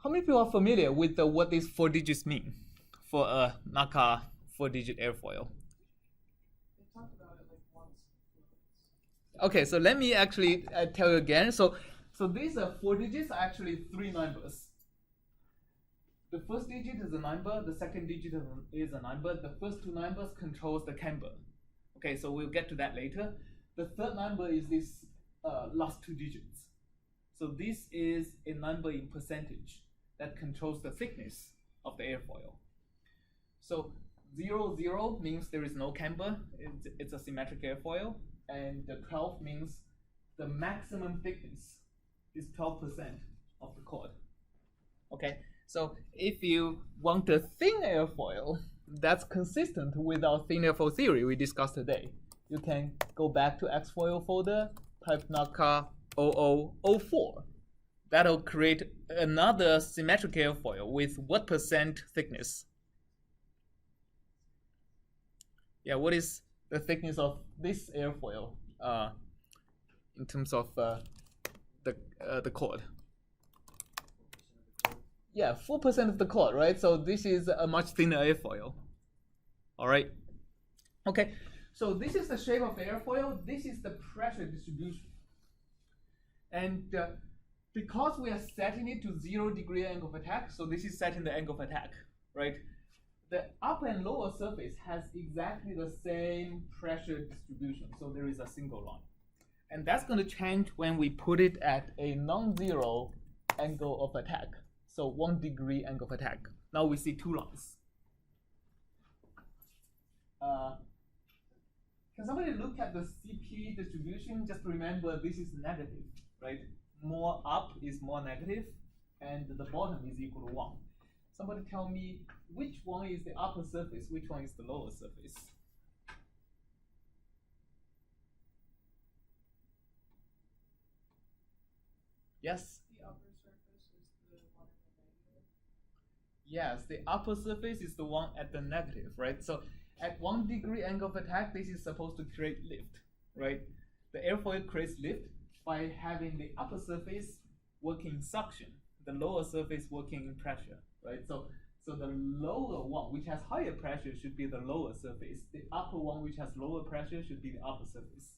how many people are familiar with what these 4 digits mean for a NACA 4-digit airfoil? We talked about it like once. Okay, so let me actually tell you again. So these 4 digits are actually 3 numbers. The first digit is a number, the second digit is a number, the first 2 numbers controls the camber. Okay, so we'll get to that later. The third number is this last 2 digits. So this is a number in percentage that controls the thickness of the airfoil. So 0, 0 means there is no camber, it's a symmetric airfoil, and the 12 means the maximum thickness is 12% of the cord. Okay, so if you want a thin airfoil that's consistent with our thin airfoil theory we discussed today, you can go back to Xfoil folder, type NACA 0004. That'll create another symmetric airfoil with what percent thickness? Yeah, what is the thickness of this airfoil in terms of the cord? Yeah, 4% of the cord, right? So this is a much thinner airfoil. All right. Okay, so this is the shape of the airfoil. This is the pressure distribution. And because we are setting it to 0 degree angle of attack, so this is setting the angle of attack, right? The upper and lower surface has exactly the same pressure distribution, so there is a single line. And that's going to change when we put it at a non-zero angle of attack, so 1 degree angle of attack. Now we see 2 lines. Can somebody look at the CP distribution? Just remember this is negative, right? More up is more negative, and the bottom is equal to 1. Somebody tell me which one is the upper surface, which one is the lower surface? Yes? The upper surface is the one in the negative. Yes, the upper surface is the one at the negative, right? So at 1 degree angle of attack, this is supposed to create lift, right? The airfoil creates lift by having the upper surface working in suction, the lower surface working in pressure, right? So the lower one, which has higher pressure, should be the lower surface. The upper one, which has lower pressure, should be the upper surface.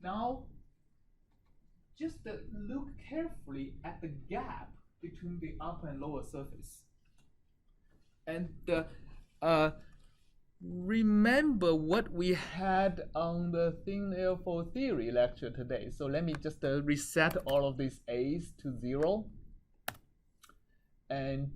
Now, just look carefully at the gap between the upper and lower surface. And remember what we had on the thin airfoil theory lecture today. So let me just reset all of these A's to 0 and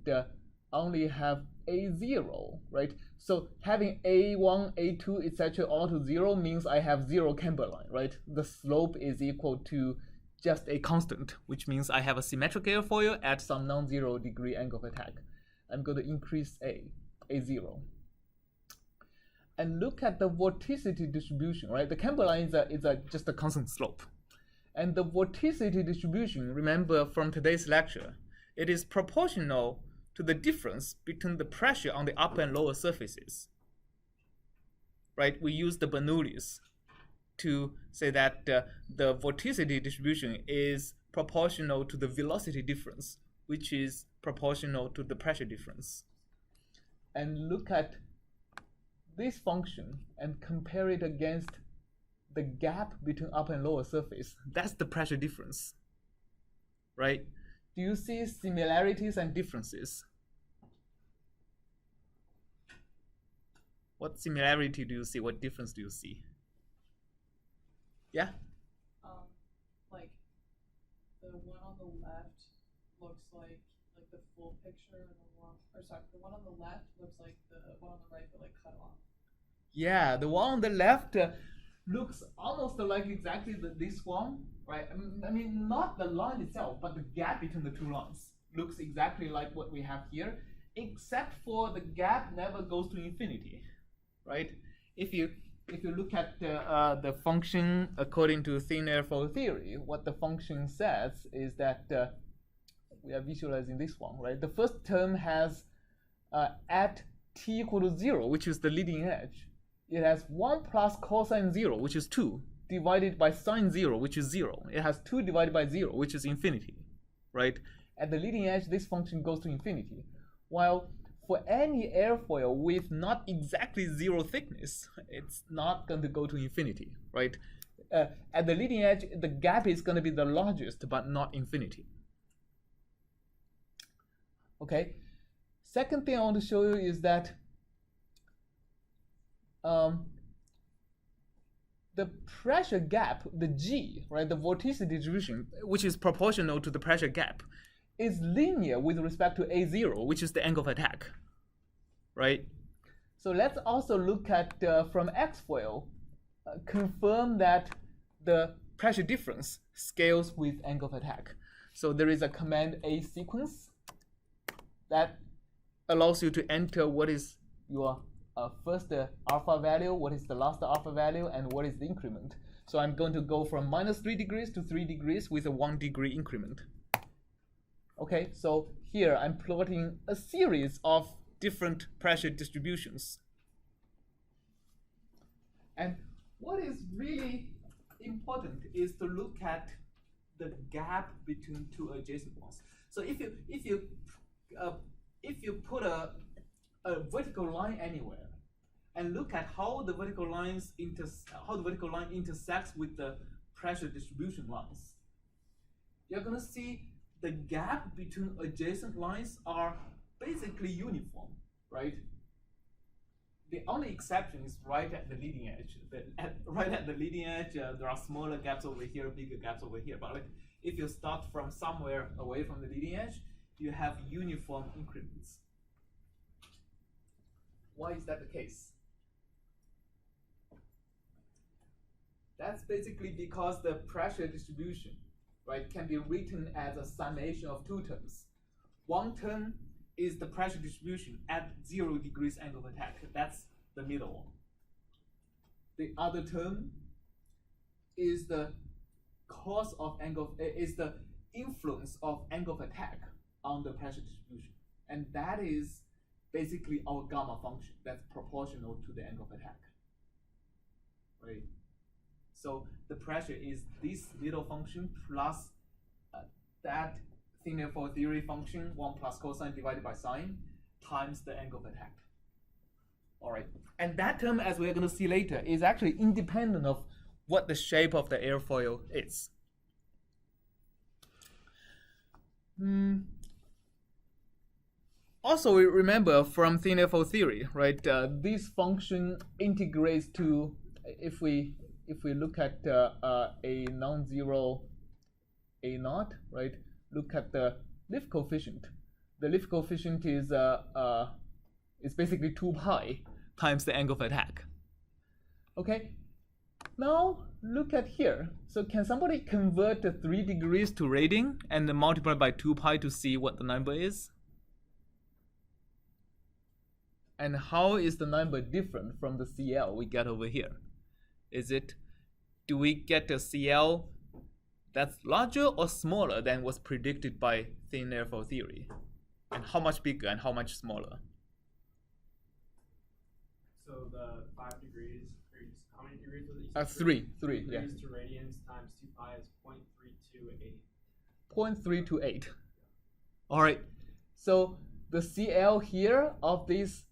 only have A0, right? So having A1, A2, etc. all to 0 means I have 0 camber line, right? The slope is equal to just a constant, which means I have a symmetric airfoil at some non-zero degree angle of attack. I'm going to increase A0. And look at the vorticity distribution, right? The camber line is just a constant slope. And the vorticity distribution, remember from today's lecture, it is proportional to the difference between the pressure on the upper and lower surfaces, right? We use the Bernoulli's to say that the vorticity distribution is proportional to the velocity difference, which is proportional to the pressure difference. And look at this function and compare it against the gap between upper and lower surface. That's the pressure difference, right? Do you see similarities and differences? What similarity do you see? What difference do you see? Yeah? Like the one on the left looks like the full picture, and the one on the left looks like the one on the right, but like cut off. Yeah, the one on the left looks almost like exactly this one, right? I mean, not the line itself, but the gap between the 2 lines looks exactly like what we have here, except for the gap never goes to infinity, right? If you look at the function according to thin airfoil theory, what the function says is that we are visualizing this one, right? The first term has at t equal to 0, which is the leading edge. It has 1 plus cosine 0, which is 2, divided by sine 0, which is 0. It has 2 divided by 0, which is infinity, right? at the leading edge, this function goes to infinity. While for any airfoil with not exactly zero thickness, it's not going to go to infinity, right? At the leading edge, the gap is going to be the largest, but not infinity. Okay. Second thing I want to show you is that the pressure gap, the G, right, the vorticity distribution, which is proportional to the pressure gap, is linear with respect to A0, which is the angle of attack, right? So let's also look at, from Xfoil, confirm that the pressure difference scales with angle of attack. So there is a command A sequence that allows you to enter what is your first alpha value, what is the last alpha value, and what is the increment. So I'm going to go from -3 degrees to 3 degrees with a 1 degree increment. Okay, so here I'm plotting a series of different pressure distributions. And what is really important is to look at the gap between two adjacent ones. So if you put a vertical line anywhere and look at how the vertical line intersects with the pressure distribution lines, you're going to see the gap between adjacent lines are basically uniform, right? The only exception is right at the leading edge. Right at the leading edge, there are smaller gaps over here, bigger gaps over here. But like, if you start from somewhere away from the leading edge, you have uniform increments. Why is that the case? That's basically because the pressure distribution, right, can be written as a summation of two terms. One term is the pressure distribution at 0 degrees angle of attack. That's the middle one. The other term is the cause of angle, is the influence of angle of attack on the pressure distribution. And that is basically our gamma function that's proportional to the angle of attack, right? So the pressure is this middle function plus that thin airfoil theory function, 1 plus cosine divided by sine, times the angle of attack. All right, and that term, as we're going to see later, is actually independent of what the shape of the airfoil is. Also, we remember from thin airfoil theory, right? This function integrates to, if we look at a non-zero A0, right? Look at the lift coefficient. The lift coefficient is basically 2 pi times the angle of attack. Okay, now look at here. So can somebody convert the 3 degrees to rating and then multiply by 2 pi to see what the number is? And how is the number different from the CL we get over here? Do we get a CL that's larger or smaller than was predicted by thin airfoil theory? And how much bigger and how much smaller? So the 5 degrees, how many degrees was it? 3, yeah. Degrees to radians times 2 pi is 0.328. 0.328. All right. So the CL here of this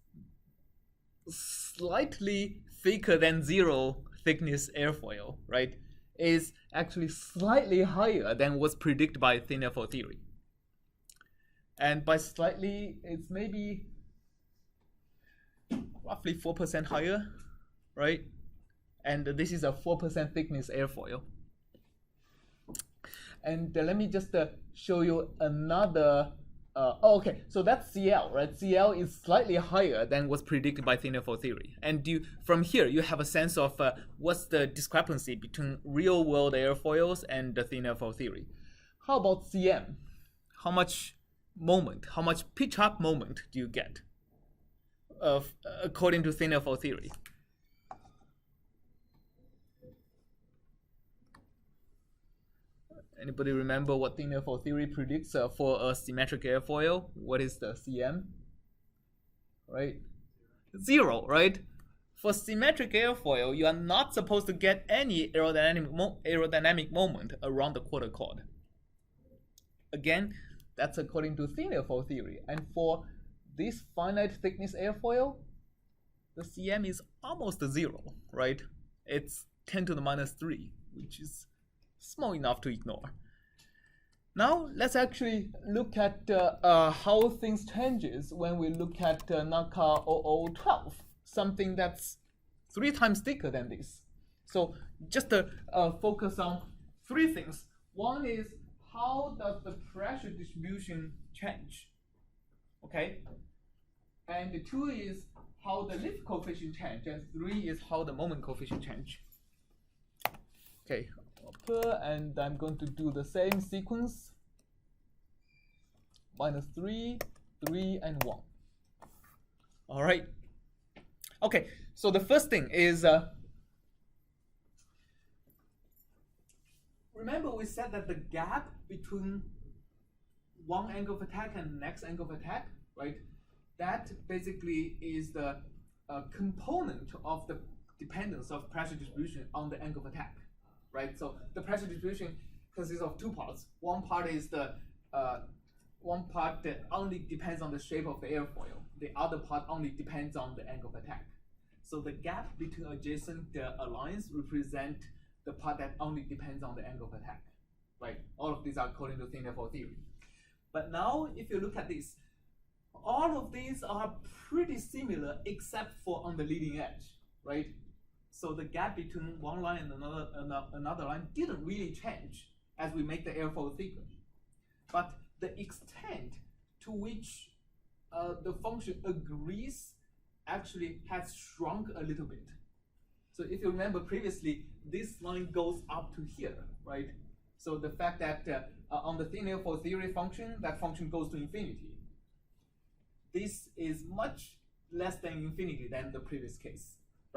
slightly thicker than 0 thickness airfoil, right, is actually slightly higher than was predicted by thin airfoil theory. And by slightly, it's maybe roughly 4% higher, right? And this is a 4% thickness airfoil. And let me just show you another. Okay, so that's CL, right? CL is slightly higher than was predicted by thin airfoil theory. And from here, you have a sense of what's the discrepancy between real-world airfoils and the thin airfoil theory. How about CM? How much moment, how much pitch-up moment do you get according to thin airfoil theory? Anybody remember what thin airfoil theory predicts for a symmetric airfoil? What is the CM? Right? 0, right? For symmetric airfoil, you are not supposed to get any aerodynamic moment around the quarter chord. Again, That's according to thin airfoil theory. And for this finite thickness airfoil, the Cm is almost 0, right? It's 10 to the minus 3, which is small enough to ignore. Now let's actually look at how things changes when we look at NACA 0012, something that's 3 times thicker than this. So just focus on 3 things. One is, how does the pressure distribution change? Okay. And 2 is how the lift coefficient change, and 3 is how the moment coefficient change. Okay, and I'm going to do the same sequence. -3, 3, and 1. All right. Okay, so the first thing is, remember we said that the gap between one angle of attack and the next angle of attack, right? That basically is the component of the dependence of pressure distribution on the angle of attack, right? So the pressure distribution consists of 2 parts. One part is the one part that only depends on the shape of the airfoil. The other part only depends on the angle of attack. So the gap between adjacent lines represent the part that only depends on the angle of attack, right? All of these are according to thin airfoil theory. But now, if you look at this, all of these are pretty similar except for on the leading edge, right? So the gap between one line and another line didn't really change as we make the airfoil thicker. But the extent to which the function agrees actually has shrunk a little bit. So if you remember previously, this line goes up to here, right? So the fact that on the thin airfoil theory function, that function goes to infinity. This is much less than infinity than the previous case,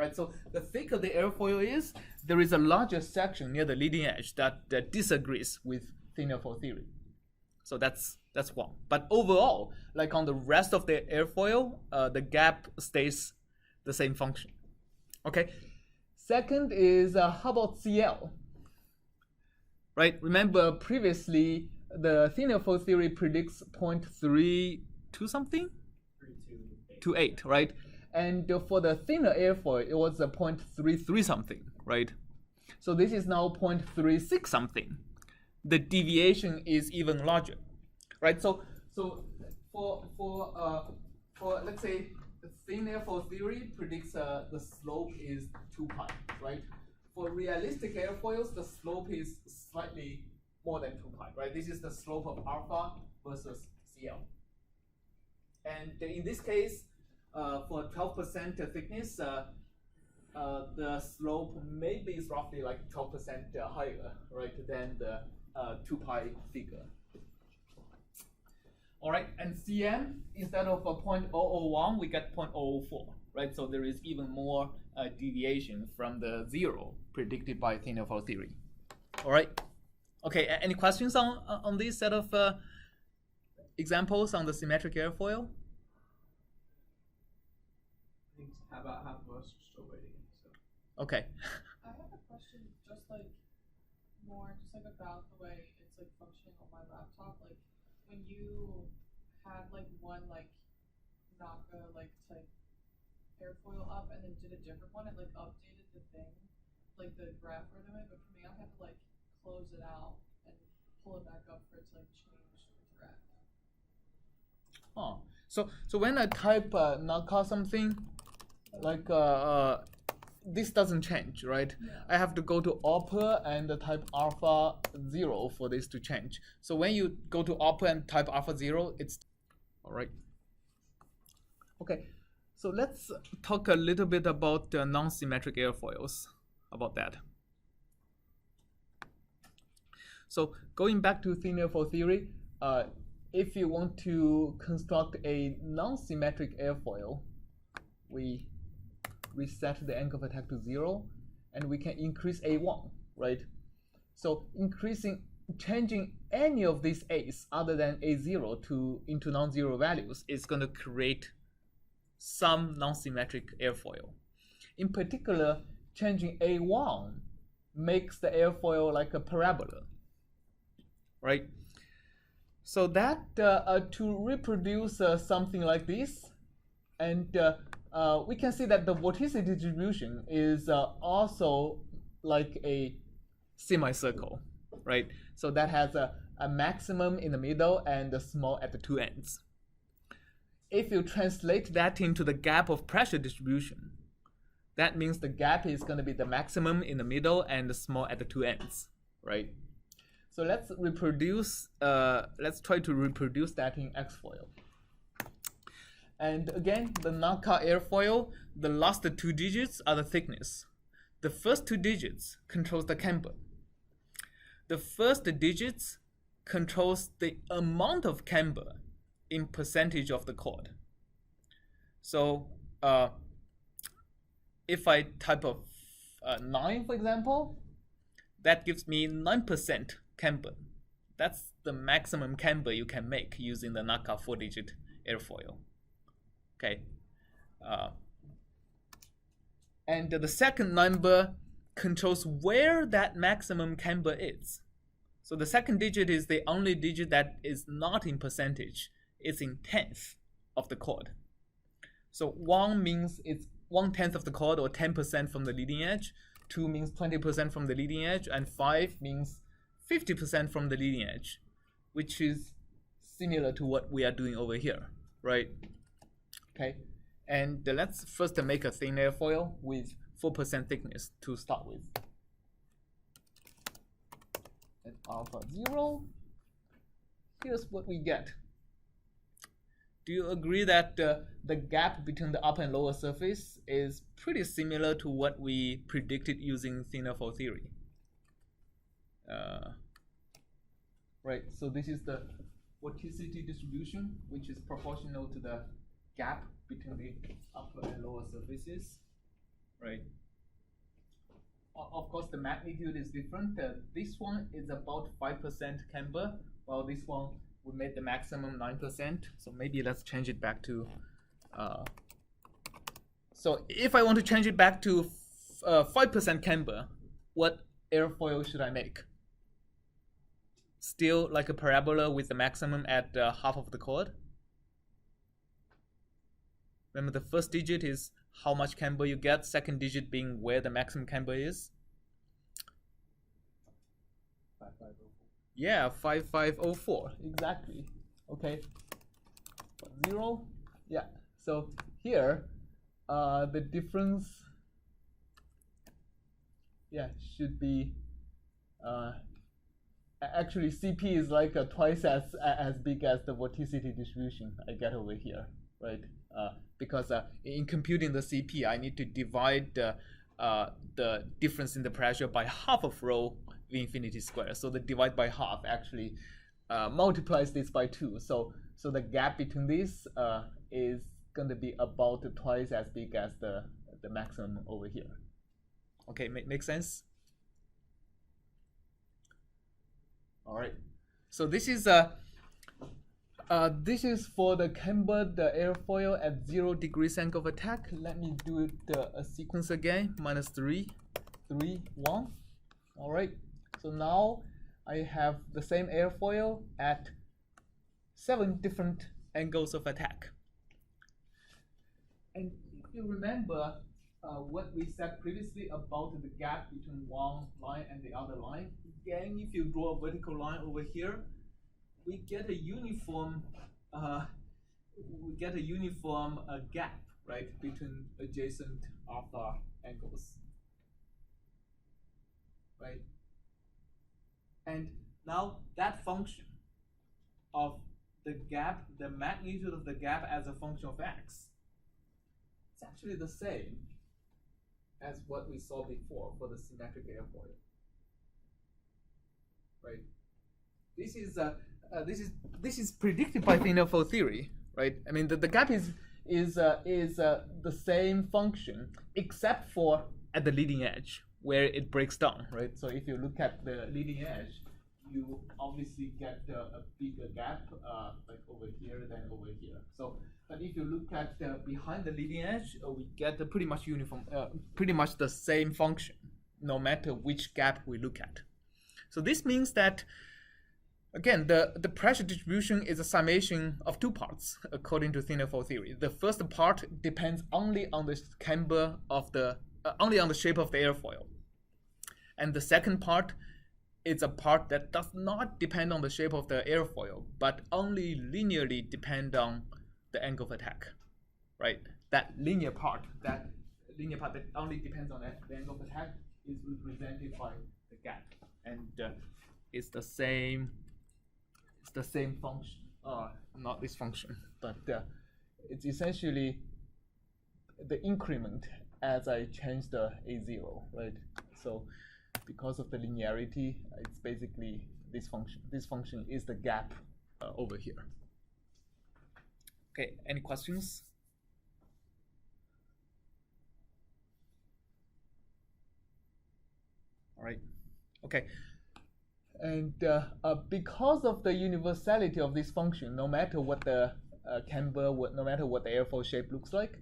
right? So the thicker the airfoil is, there is a larger section near the leading edge that disagrees with thin airfoil theory. So that's one. But overall, like on the rest of the airfoil, the gap stays the same function. Okay. Second is how about CL? Right. Remember previously the thin airfoil theory predicts 0.32 something, 328, right? And for the thinner airfoil, it was a 0.33 something, right? So this is now 0.36 something. The deviation is even larger, right? So for let's say the thin airfoil theory predicts the slope is 2 pi, right? For realistic airfoils, the slope is slightly more than 2 pi, right? This is the slope of alpha versus CL. And in this case, for 12% thickness, the slope maybe is roughly like 12% higher, right, than the 2 pi figure. All right, and Cm, instead of a 0.001, we get 0.004, right? So there is even more deviation from the 0 predicted by thin airfoil theory. All right. Okay, any questions on this set of examples on the symmetric airfoil? How about half of us are still waiting? So. Okay. I have a question, just like about the way it's like functioning on my laptop. Like when you had like one like NACA like type airfoil up and then did a different one, it like updated the thing, like the graph or whatever. But for me, I had to like close it out and pull it back up for it to like change the graph. Oh, so when I type NACA something, like this doesn't change, right? Yeah. I have to go to opera and type alpha 0 for this to change. So when you go to opera and type alpha 0, it's all right. Okay, so let's talk a little bit about non-symmetric airfoils, about that. So going back to thin airfoil theory, if you want to construct a non-symmetric airfoil, we reset the angle of attack to 0, and we can increase A1, right? So changing any of these A's other than A0 into non-zero values is going to create some non-symmetric airfoil. In particular, changing A1 makes the airfoil like a parabola, right? So that to reproduce something like this, and we can see that the vorticity distribution is also like a semicircle, right? So that has a maximum in the middle and a small at the two ends. If you translate that into the gap of pressure distribution, that means the gap is going to be the maximum in the middle and the small at the two ends, right? So let's reproduce, let's try to reproduce that in Xfoil. And again, the Naka airfoil, the last two digits are the thickness. The first two digits controls the camber. The first digits controls the amount of camber in percentage of the chord. So if I type of 9, for example, that gives me 9% camber. That's the maximum camber you can make using the Naka 4-digit airfoil. Okay. And the second number controls where that maximum camber is. So the second digit is the only digit that is not in percentage. It's in tenth of the chord. So 1 means it's 1/10 of the chord, or 10% from the leading edge. 2 means 20% from the leading edge, and 5 means 50% from the leading edge, which is similar to what we are doing over here, right? Okay, and let's first make a thin airfoil with 4% thickness to start with. At alpha 0, here's what we get. Do you agree that the gap between the upper and lower surface is pretty similar to what we predicted using thin airfoil theory? Right, so this is the vorticity distribution, which is proportional to the gap between the upper and lower surfaces, right? Of course, the magnitude is different. This one is about 5% camber, while this one we made the maximum 9%. So maybe let's change it back to. So if I want to change it back to 5% camber, what airfoil should I make? Still like a parabola with the maximum at half of the chord. Remember, the first digit is how much camber you get, second digit being where the maximum camber is. 5504. Yeah, 5504, exactly. Okay, 0, yeah. So here, the difference, yeah, should be, actually CP is like twice as big as the vorticity distribution I get over here, right? Because in computing the CP, I need to divide the difference in the pressure by half of rho V infinity square. So the divide by half actually multiplies this by 2. So the gap between these is going to be about twice as big as the maximum over here. Okay, make sense? All right. So this is for the cambered airfoil at 0 degrees angle of attack. Let me do it a sequence again. -3, 3, 1. All right. So now I have the same airfoil at 7 different angles of attack. And if you remember what we said previously about the gap between one line and the other line, again, if you draw a vertical line over here, we get a uniform gap, right, between adjacent alpha angles, right? And now that function of the gap, the magnitude of the gap as a function of x, it's actually the same as what we saw before for the symmetric airfoil, right? This is predicted by thin airfoil theory, right? I mean, the gap is the same function except for at the leading edge where it breaks down, right? So if you look at the leading edge, you obviously get a bigger gap, like over here than over here. So, but if you look at behind the leading edge, we get a pretty much uniform, pretty much the same function, no matter which gap we look at. So this means that again, the pressure distribution is a summation of two parts according to thin airfoil theory. The first part depends only on the camber of the only on the shape of the airfoil, and the second part is a part that does not depend on the shape of the airfoil, but only linearly depend on the angle of attack, right? That linear part that only depends on the angle of attack is represented by the gap, and it's the same function. Not this function, but it's essentially the increment as I change the A0, right? So because of the linearity, it's basically this function. This function is the gap over here. Okay, any questions? All right, okay. And because of the universality of this function, no matter what the camber, no matter what the airfoil shape looks like,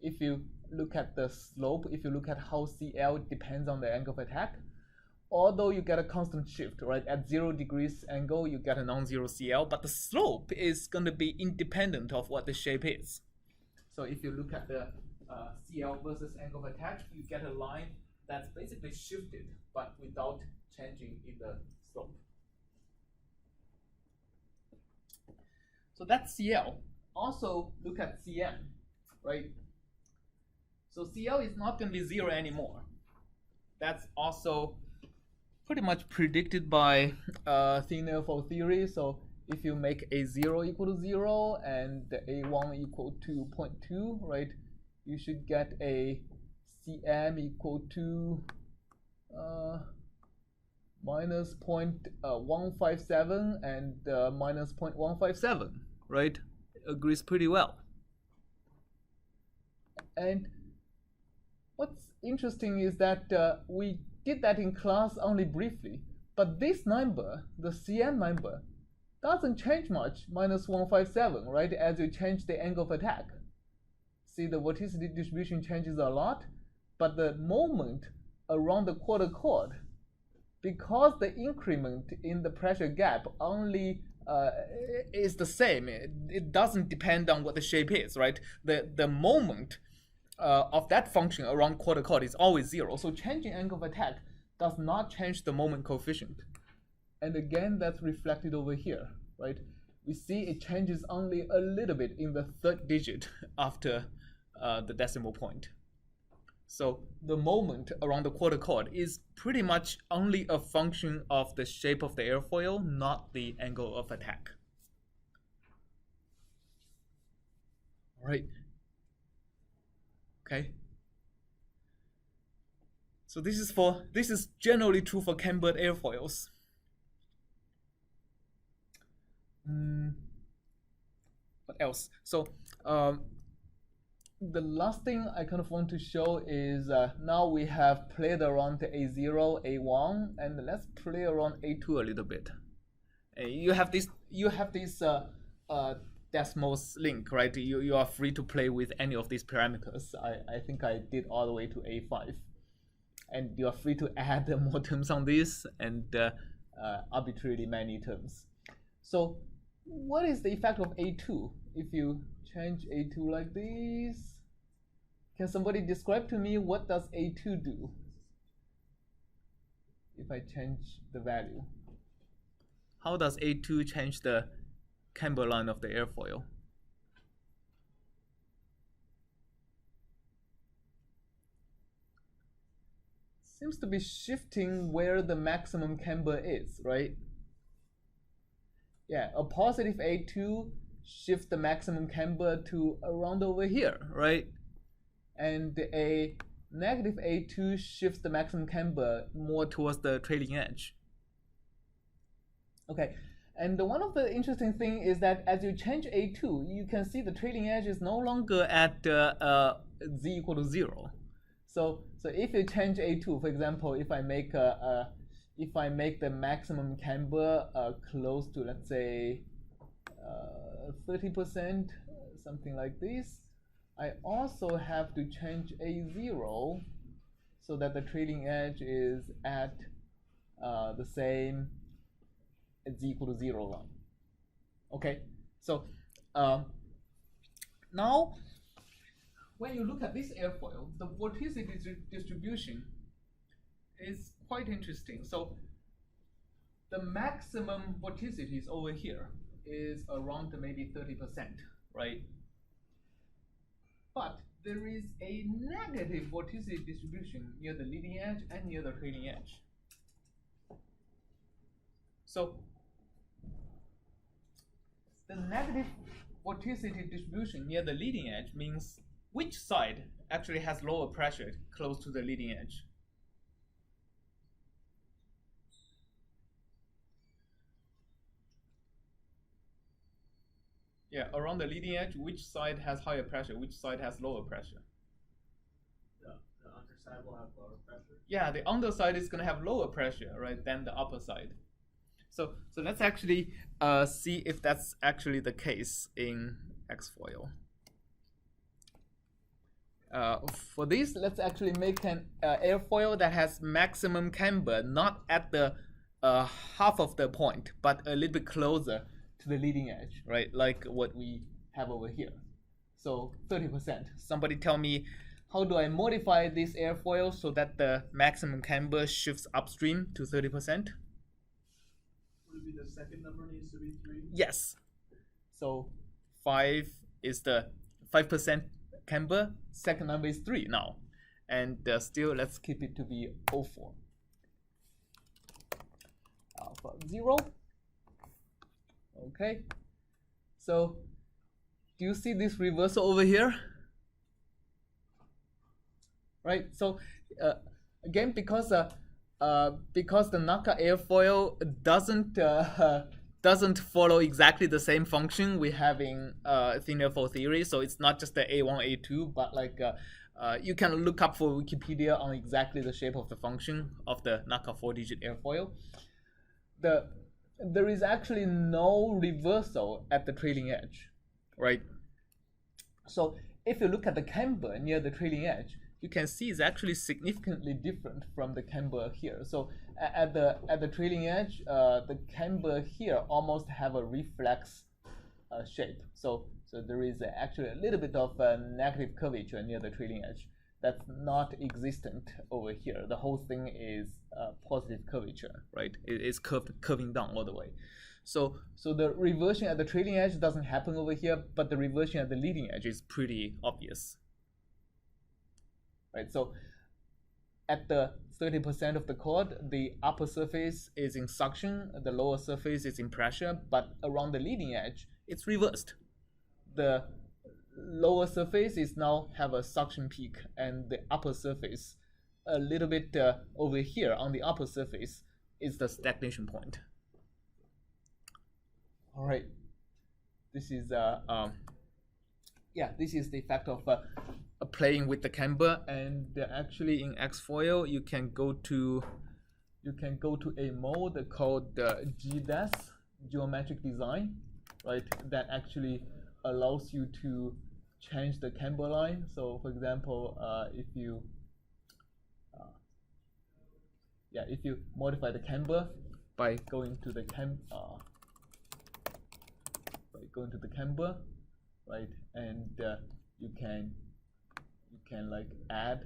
if you look at the slope, if you look at how CL depends on the angle of attack, although you get a constant shift, right? At 0 degrees angle, you get a non-zero CL, but the slope is going to be independent of what the shape is. So if you look at the CL versus angle of attack, you get a line that's basically shifted, but without changing in the slope. So that's CL. Also look at CM, right? So CL is not going to be 0 anymore. That's also pretty much predicted by thin airfoil theory. So if you make A0 equal to 0 and A1 equal to 0.2, right, you should get a CM equal to minus 0.157 and minus 0.157, right? Agrees pretty well. And what's interesting is that we did that in class only briefly, but this number, the CM number, doesn't change much, minus 157, right, as you change the angle of attack. See, the vorticity distribution changes a lot, but the moment around the quarter chord, because the increment in the pressure gap only is the same, it doesn't depend on what the shape is, right? The moment of that function around quarter chord is always 0. So changing angle of attack does not change the moment coefficient. And again, that's reflected over here, right? We see it changes only a little bit in the third digit after the decimal point. So the moment around the quarter chord is pretty much only a function of the shape of the airfoil, not the angle of attack. All right. Okay. So this is generally true for cambered airfoils. What else? So the last thing I kind of want to show is now we have played around the A0, A1, and let's play around A2 a little bit. You have this Desmos link, right? You are free to play with any of these parameters. I think I did all the way to A5. And you are free to add more terms on this and arbitrarily many terms. So what is the effect of A2 if you change A2 like this? Can somebody describe to me what does A2 do if I change the value? How does A2 change the camber line of the airfoil? Seems to be shifting where the maximum camber is, right? Yeah, a positive A2 shifts the maximum camber to around over here, right? And a negative A2 shifts the maximum camber more towards the trailing edge. Okay, and one of the interesting thing is that as you change A2, you can see the trailing edge is no longer at z equal to 0. So if you change A2, for example, if I make the maximum camber close to, let's say, 30%, something like this, I also have to change A0 so that the trailing edge is at the same is equal to 0 line. Okay, so now when you look at this airfoil, the vorticity distribution is quite interesting. So the maximum vorticity is over here, is around maybe 30%, right? But there is a negative vorticity distribution near the leading edge and near the trailing edge. So the negative vorticity distribution near the leading edge means which side actually has lower pressure close to the leading edge. Yeah, around the leading edge, which side has higher pressure, which side has lower pressure? The underside will have lower pressure. Yeah, the underside is going to have lower pressure, right, than the upper side. So let's actually see if that's actually the case in Xfoil. For this, let's actually make an airfoil that has maximum camber, not at the half of the point, but a little bit closer to the leading edge, right? Like what we have over here. So 30%. Somebody tell me, how do I modify this airfoil so that the maximum camber shifts upstream to 30%? Would it be the second number needs to be 3? Yes. So 5 is the 5% camber. Second number is 3 now. And still, let's keep it to be 04. Alpha 0. Okay. So do you see this reversal over here? Right. So again, because the NACA airfoil doesn't follow exactly the same function we have in thin airfoil theory, so it's not just the A1, A2, but like you can look up for Wikipedia on exactly the shape of the function of the NACA 4-digit airfoil. There is actually no reversal at the trailing edge, right? So if you look at the camber near the trailing edge, you can see it's actually significantly different from the camber here. So at the trailing edge, the camber here almost have a reflex shape. So there is actually a little bit of a negative curvature near the trailing edge that's not existent over here. The whole thing is positive curvature, right? It is curving down all the way. So the reversion at the trailing edge doesn't happen over here, but the reversion at the leading edge is pretty obvious. Right, so at the 30% of the chord, the upper surface is in suction, the lower surface is in pressure, but around the leading edge, it's reversed. The lower surface is now have a suction peak, and the upper surface, a little bit over here on the upper surface, is the stagnation point. All right, this is this is the effect of playing with the camber, and actually in Xfoil you can go to a mode called GDES, geometric design, right? That actually allows you to change the camber line. So for example, if you modify the camber by going to the camber, right, and you can like add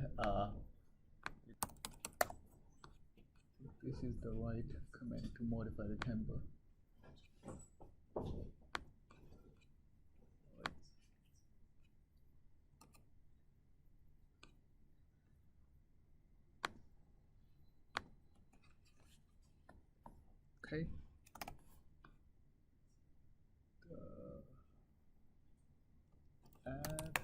this is the right command to modify the camber. Okay. Add.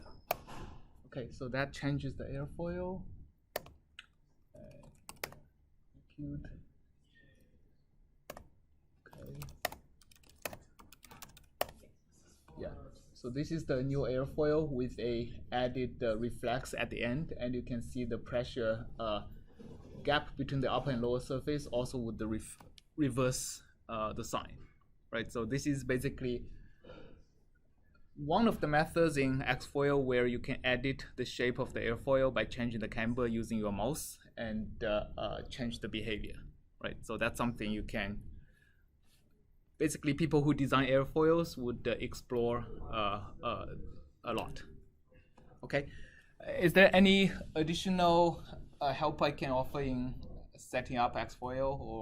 Okay, so that changes the airfoil. Execute. Okay. Yeah. So this is the new airfoil with a added reflex at the end, and you can see the pressure gap between the upper and lower surface also with the reverse the sign, right? So this is basically one of the methods in Xfoil where you can edit the shape of the airfoil by changing the camber using your mouse and change the behavior, right? So that's something you can basically people who design airfoils would explore a lot. Okay, is there any additional help I can offer in setting up Xfoil or